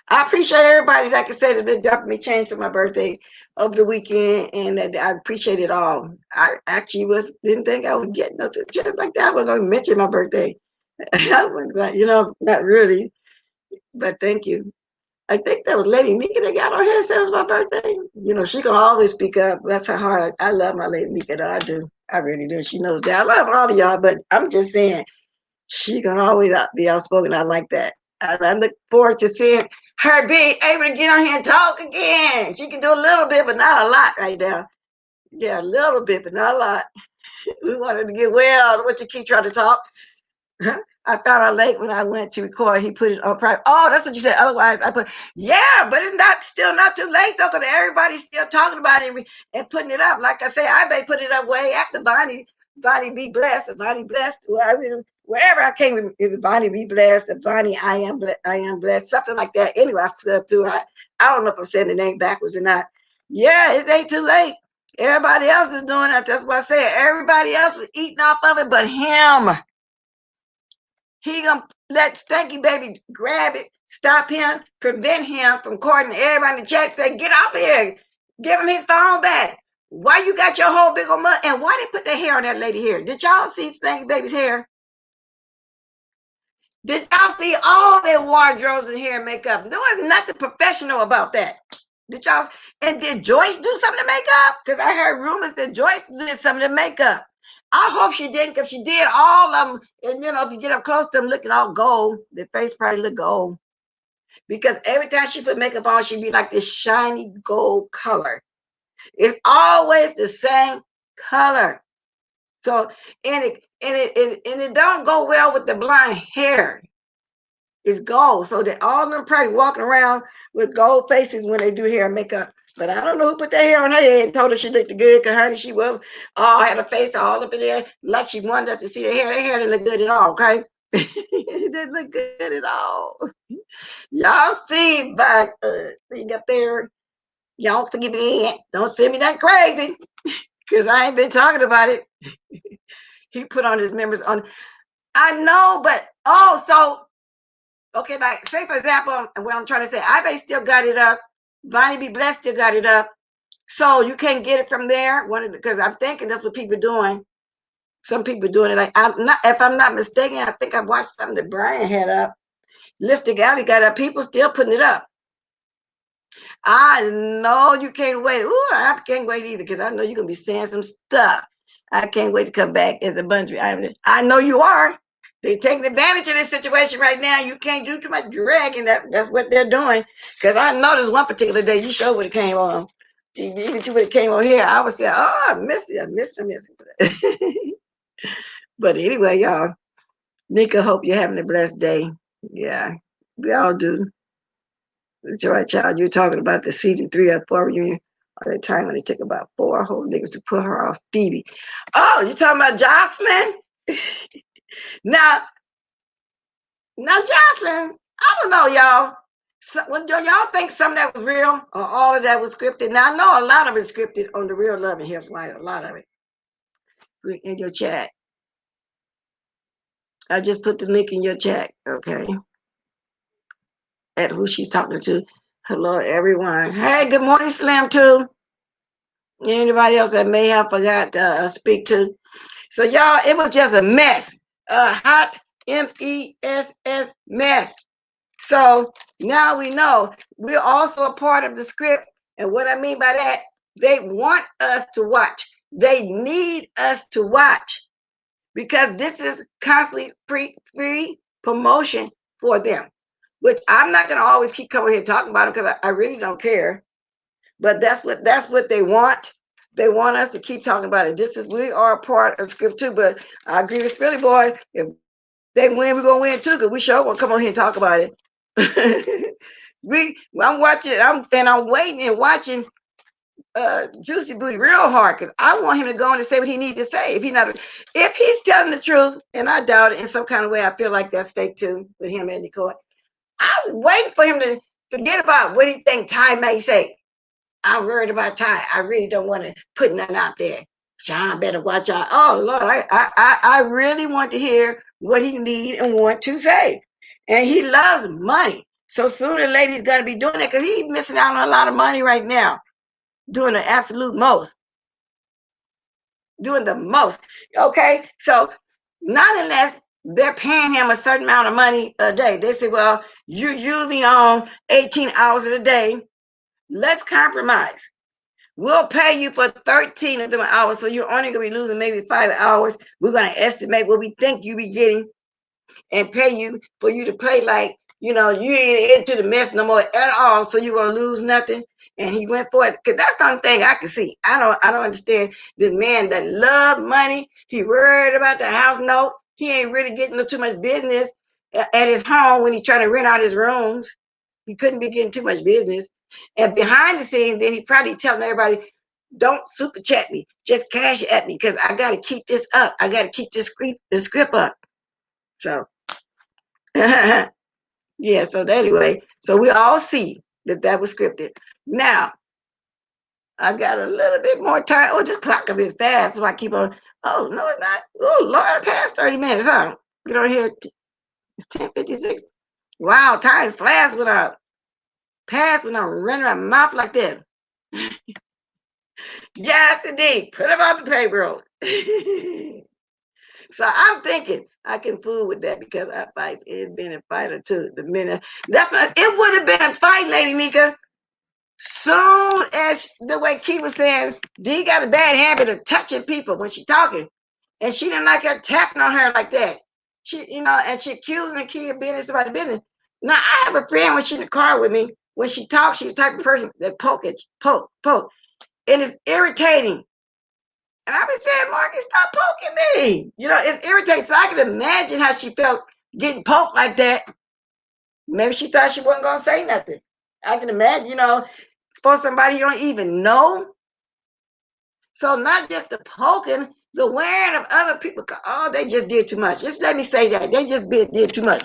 I appreciate everybody, like I said, that been dropping me change for my birthday over the weekend, and I appreciate it all. I actually didn't think I would get nothing just like that. I wasn't going to mention my birthday. I wasn't, not really. But thank you. I think that was Lady Nika that got on here and said it was my birthday. She can always speak up. That's how hard I love my Lady Nika, though. I do. I really do. She knows that. I love all of y'all, but I'm just saying she can always be outspoken. I like that. I look forward to seeing her being able to get on here and talk again. She can do a little bit, but not a lot right now. Yeah, a little bit, but not a lot. We wanted to get well. What you keep trying to talk? I found out late when I went to record. He put it on private. Oh, that's what you said. Otherwise, I put, yeah, but it's still not too late though, because everybody's still talking about it and putting it up. Like I say, I may put it up way after Bonnie be blessed. Bonnie blessed. Well, whatever. I can't remember. Is it Bonnie be blessed or Bonnie I am blessed, something like that. Anyway, I stood to I don't know if I'm saying the name backwards or not. Yeah, it ain't too late. Everybody else is doing it. That's why I said everybody else is eating off of it, but him. He gonna let Stanky Baby grab it, stop him, prevent him from calling everybody in the chat, say, get off here, give him his phone back. Why you got your whole big old mud? And why they put their hair on that lady hair? Did y'all see Stanky Baby's hair? Did y'all see all their wardrobes and hair and makeup? There was nothing professional about that. Did y'all? And did Joyce do something to make up? Because I heard rumors that Joyce did something to make up. I hope she didn't, because she did all of them. And you know, if you get up close to them looking all gold, their face probably look gold. Because every time she put makeup on, she'd be like this shiny gold color. It's always the same color. So it don't go well with the blonde hair. It's gold. So they all of them probably walking around with gold faces when they do hair and makeup. But I don't know who put that hair on her head and told her she looked good, because honey, she was had her face all up in there like she wanted us to see her hair. Her hair didn't look good at all, okay? It didn't look good at all. Y'all see back thing up there. Y'all forgive me. Don't send me that crazy, because I ain't been talking about it. He put on his members on. I know, but so okay, like say for example, what I'm trying to say, I still got it up. Bonnie Be Blessed still got it up. So you can't get it from there. Because I'm thinking that's what people are doing. Some people are doing it. Like if I'm not mistaken, I think I watched something that Brian had up. Lifted Alley got up. People still putting it up. I know you can't wait. Ooh, I can't wait either, because I know you're gonna be saying some stuff. I can't wait to come back as a bunch of I know you are. They're taking advantage of this situation right now. You can't do too much dragging. That's what they're doing. Because I noticed one particular day you sure would have came on. Even if you would have came on here, I would say, oh, I miss you. I miss you. But anyway, y'all, Nika, hope you're having a blessed day. Yeah, we all do. That's right, child. You're talking about the season 3 or 4 reunion. Or the time when it took about 4 whole niggas to put her off Stevie. Oh, you talking about Jocelyn? Now, Jocelyn, I don't know, y'all. Do y'all think some of that was real or all of that was scripted? Now, I know a lot of it is scripted on the Real Love and Housewives, a lot of it. In your chat. I just put the link in your chat, okay? At who she's talking to. Hello, everyone. Hey, good morning, Slim, too. Anybody else that may have forgot to speak to. So, y'all, it was just a mess. A hot M-E-S-S mess. So now we know we're also a part of the script. And what I mean by that, they want us to watch. They need us to watch, because this is constantly free promotion for them, which I'm not going to always keep coming here talking about it, because I really don't care. But that's what they want. They want us to keep talking about it. We are a part of script too. But I agree with Philly Boy. If they win, we're gonna win too, because we sure gonna come on here and talk about it. I'm watching. I'm waiting and watching Juicy Booty real hard, because I want him to go on and say what he needs to say. If he's telling the truth, and I doubt it in some kind of way, I feel like that's fake too with him and Nicole. I'm waiting for him to forget about what he think Ty may say. I'm worried about Ty. I really don't want to put nothing out there. Sean better watch out. Oh Lord, I really want to hear what he need and want to say. And he loves money. So sooner or later he's gonna be doing it, because he's missing out on a lot of money right now. Doing the absolute most. Doing the most. Okay. So not unless they're paying him a certain amount of money a day. They say, well, you're usually on 18 hours of the day. Let's compromise. We'll pay you for 13 of them hours, so you're only going to be losing maybe 5 hours. We're going to estimate what we think you be getting and pay you for you to play like, you ain't into the mess no more at all, so you're going to lose nothing. And he went for it, because that's the only thing I can see. I don't understand this man that love money. He worried about the house note. He ain't really getting too much business at his home when he's trying to rent out his rooms. He couldn't be getting too much business. And behind the scenes, then he probably telling everybody, don't super chat me, just cash at me, because I got to keep this up. I got to keep this script up. So, yeah. So anyway, so we all see that was scripted. Now, I got a little bit more time. Oh, this clock a bit fast, so I keep on. Oh no, it's not. Oh Lord, past 30 minutes, huh? Get on here. It's 10:56. Wow, time flies when I pass when I'm running my mouth like that. Yes, indeed. Put them on the payroll. So I'm thinking I can fool with that because our fights. It's been a fight or two. The minute that's what it would have been a fight, Lady Mika. Soon as the way Key was saying, Dee got a bad habit of touching people when she talking, and she didn't like her tapping on her like that. She, and she accusing Key of being in somebody's business. Now I have a friend when she's in the car with me. When she talks, she's the type of person that poke at you, poke, and it's irritating. And I be saying, Marcus, stop poking me. It's irritating. So I can imagine how she felt getting poked like that. Maybe she thought she wasn't gonna say nothing. I can imagine, for somebody you don't even know. So not just the poking, the wearing of other people. Oh, they just did too much. Just let me say that. They just did too much.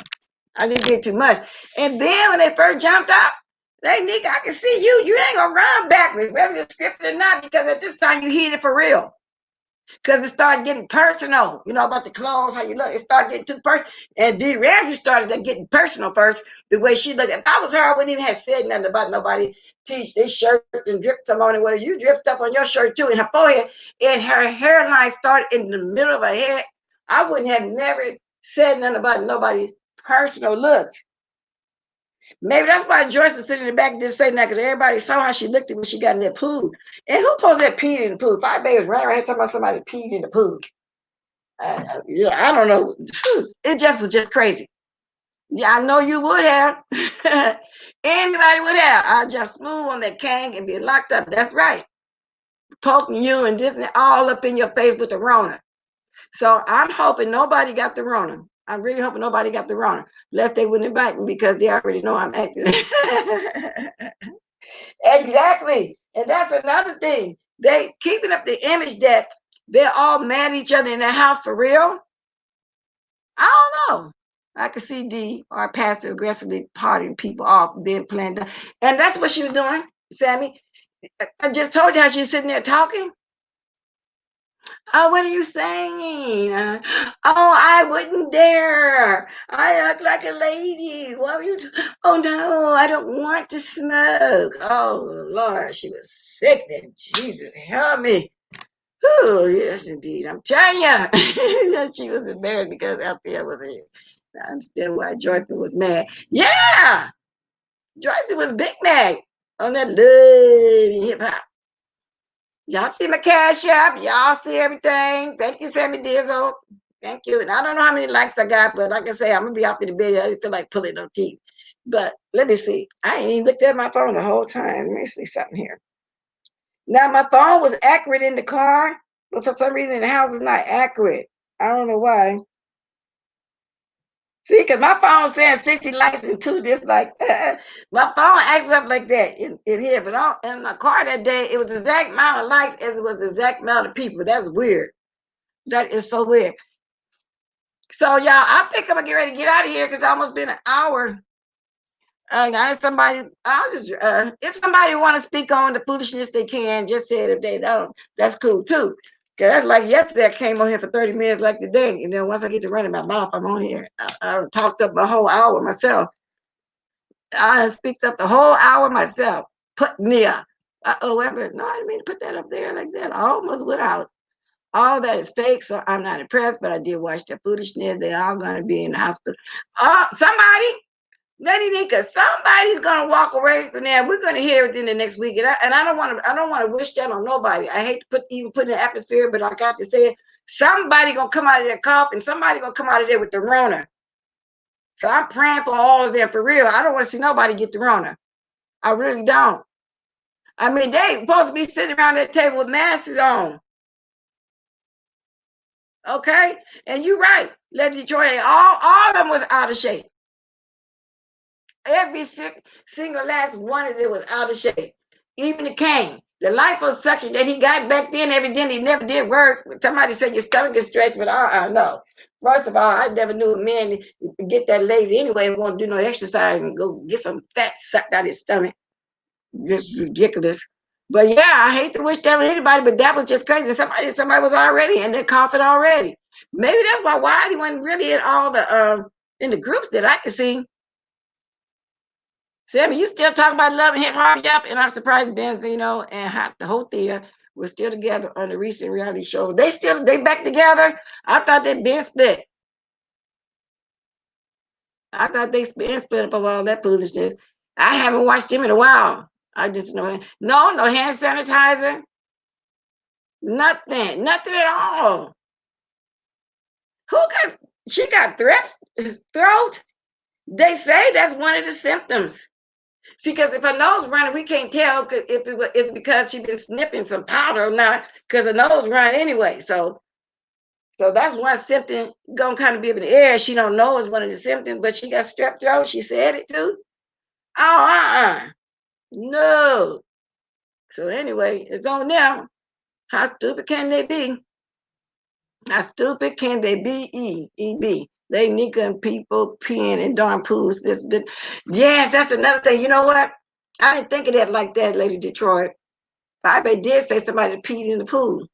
I just did too much. And then when they first jumped out, they nigga, I can see you. You ain't gonna run backwards, whether it's scripted or not, because at this time you hit it for real. Because it started getting personal, about the clothes, how you look. It started getting too personal. And Dee Ramsey started getting personal first, the way she looked. If I was her, I wouldn't even have said nothing about nobody teach this shirt and drip some on it. Whether you drip stuff on your shirt too, in her forehead, and her hairline started in the middle of her head, I wouldn't have never said nothing about nobody personal looks. Maybe that's why Joyce was sitting in the back and just saying that, because everybody saw how she looked at when she got in that pool. And who supposed to have peed in the pool? Five babies running around talking about somebody peed in the pool. I don't know. It just was just crazy. Yeah, I know you would have. Anybody would have. I'll just smooth on that cane and be locked up. That's right. Poking you and this all up in your face with the Rona. So I'm hoping nobody got the Rona. I'm really hoping nobody got the Rona. Lest they wouldn't invite me because they already know I'm acting. Exactly. And that's another thing. They keeping up the image that they're all mad at each other in their house for real. I don't know. I could see Dee, our passive aggressively partying people off, being planned. And that's what she was doing, Sammy. I just told you how she was sitting there talking. Oh, what are you saying? I wouldn't dare. I act like a lady. What are you? Oh no, I don't want to smoke. Oh Lord, she was sickening. Jesus, help me. Oh yes, indeed. I'm telling you, she was embarrassed because out there was it. I understand why Joyce was mad. Yeah, Joyce was big mad on that love hip hop. Y'all see my cash app. Y'all see everything. Thank you, Sammy Dizzle. Thank you. And I don't know how many likes I got, but like I say, I'm going to be off in the video. I feel like pulling no teeth. But let me see. I ain't even looked at my phone the whole time. Let me see something here. Now, my phone was accurate in the car, but for some reason, the house is not accurate. I don't know why. See, because my phone saying 60 likes and 2 dislikes. My phone acts up like that in here. But in my car that day, it was the exact amount of likes as it was the exact amount of people. That's weird. That is so weird. So, y'all, I think I'm going to get ready to get out of here because it's almost been an hour. If somebody want to speak on the foolishness, they can. Just say it if they don't. That's cool, too. Because that's like yesterday, I came on here for 30 minutes like today. And then once I get to running my mouth, I'm on here. I talked up my whole hour myself. I speaked up the whole hour myself. Put Nia. Whatever. No, I didn't mean to put that up there like that. I almost went out. All that is fake, so I'm not impressed, but I did watch the foolishness. They're all going to be in the hospital. Somebody, Lady Nika, somebody's going to walk away from there. We're going to hear it in the next week. And I don't want to wish that on nobody. I hate to put in the atmosphere, but I got to say it. Somebody going to come out of that cough, and somebody going to come out of there with the Rona. So I'm praying for all of them for real. I don't want to see nobody get the Rona. I really don't. I mean, they supposed to be sitting around that table with masks on. Okay? And you're right. Lady Detroit, all of them was out of shape. Every single last one of them was out of shape. even the cane. The liposuction that he got back then, evidently never did work. Somebody said your stomach is stretched, but no. First of all, I never knew a man get that lazy anyway and won't do no exercise and go get some fat sucked out his stomach. Just ridiculous. But yeah, I hate to wish that on anybody, but that was just crazy. Somebody was already and they're coughing already. Maybe that's why he wasn't really in all the in the groups that I could see. Sammy, you still talking about Love and Hip Hop? Yep, and I'm surprised Benzino and the whole Thea were still together on the recent reality show. They back together. I thought they'd been split. I thought they been split up of all that foolishness. I haven't watched them in a while. I just know no hand sanitizer, nothing at all. She got throat? They say that's one of the symptoms. See, because if her nose running, we can't tell if it's because she's been sniffing some powder or not, because her nose run anyway. So that's one symptom gonna kind of be in the air. She don't know it's one of the symptoms, but she got strep throat. She said it too. Oh, no. So anyway, it's on them. How stupid can they be? How stupid can they be? E-E-B. They nicking people peeing in darn pools. Yes, that's another thing. You know what? I didn't think of that like that, Lady Detroit. I bet did say somebody peed in the pool.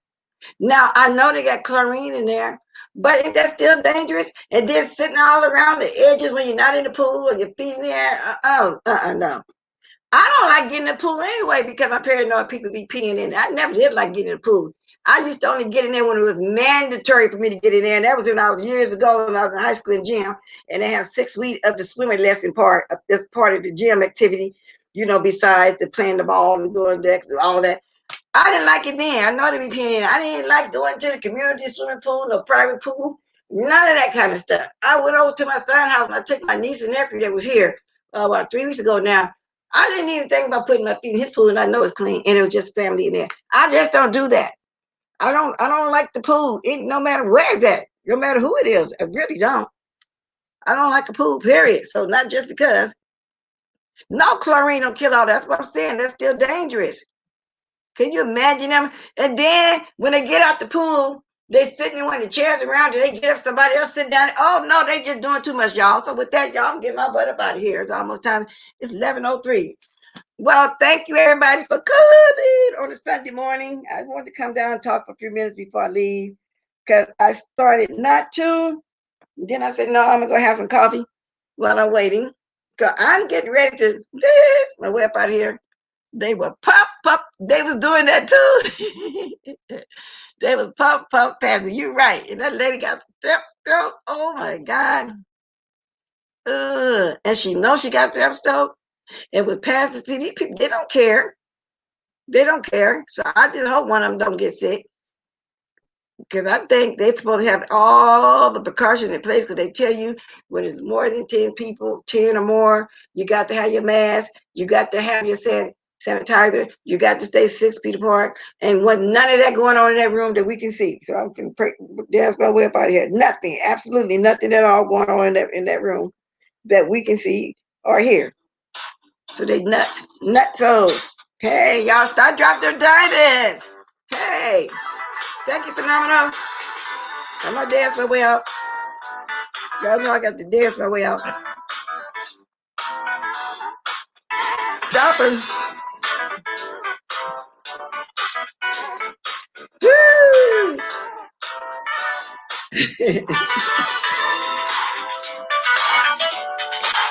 Now, I know they got chlorine in there, but isn't that still dangerous? And then sitting all around the edges when you're not in the pool or your feet in there? No. I don't like getting in the pool anyway because I'm paranoid people be peeing in it. I never did like getting in the pool. I used to only get in there when it was mandatory for me to get in there. And that was when I was years ago when I was in high school in gym. And they have 6 weeks of the swimming lesson part. That's part of the gym activity, besides the playing the ball and going deck, all that. I didn't like it then. I know they be peeing in. I didn't like going to the community swimming pool, no private pool, none of that kind of stuff. I went over to my son's house and I took my niece and nephew that was here about 3 weeks ago now. I didn't even think about putting my feet in his pool, and I know it's clean, and it was just family in there. I just don't do that. I don't like the pool. No matter where it's at, no matter who it is, I really don't. I don't like the pool, period. So not just because. No chlorine don't kill all that. That's what I'm saying. That's still dangerous. Can you imagine them? And then when they get out the pool, they sitting in one of the chairs around and they get up, somebody else sitting down. Oh no, they just doing too much, y'all. So with that, y'all, I'm getting my butt up out of here. It's almost time. It's 11:03. Well, thank you everybody for coming on a Sunday morning. I wanted to come down and talk for a few minutes before I leave because I started not to. Then I said, no, I'm going to go have some coffee while I'm waiting. So I'm getting ready to my way up out of here. They were pop. They was doing that too. They was pop, passing. You right. And that lady got strep throat. Oh my God. And she knows she got strep throat. And with passing, see, these people, they don't care. They don't care. So I just hope one of them don't get sick. Because I think they're supposed to have all the precautions in place because they tell you when it's more than 10 people, 10 or more, you got to have your mask, you got to have your sanitizer, you got to stay 6 feet apart, and what none of that going on in that room that we can see. So I'm going to dance my way up out of here. Nothing, absolutely nothing at all going on in that room that we can see or hear. So they nutsos. Hey, y'all, start dropping their diamonds. Hey, thank you, Phenomenal. I'm gonna dance my way out. Y'all know I got to dance my way out. Dropping. Woo!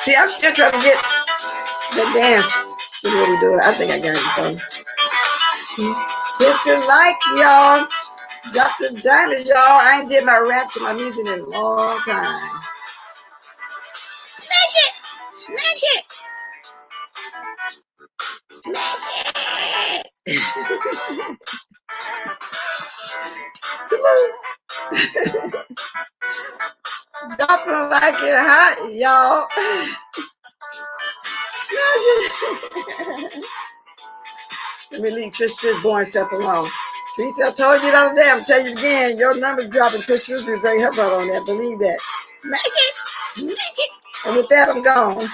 See, I'm still trying to get the dance to really do it. I think I got it though. Hit the like, y'all. Drop the diamonds, y'all. I ain't did my rap to my music in a long time. Smash it! Smash it! Smash it! Drop them like it hot, y'all. Let me leave Trish born self alone. Teresa, I told you the other day, I'm telling you again, your number's dropping. Trish will bring her butt on that. Believe that. Smash it! Smash it! And with that, I'm gone.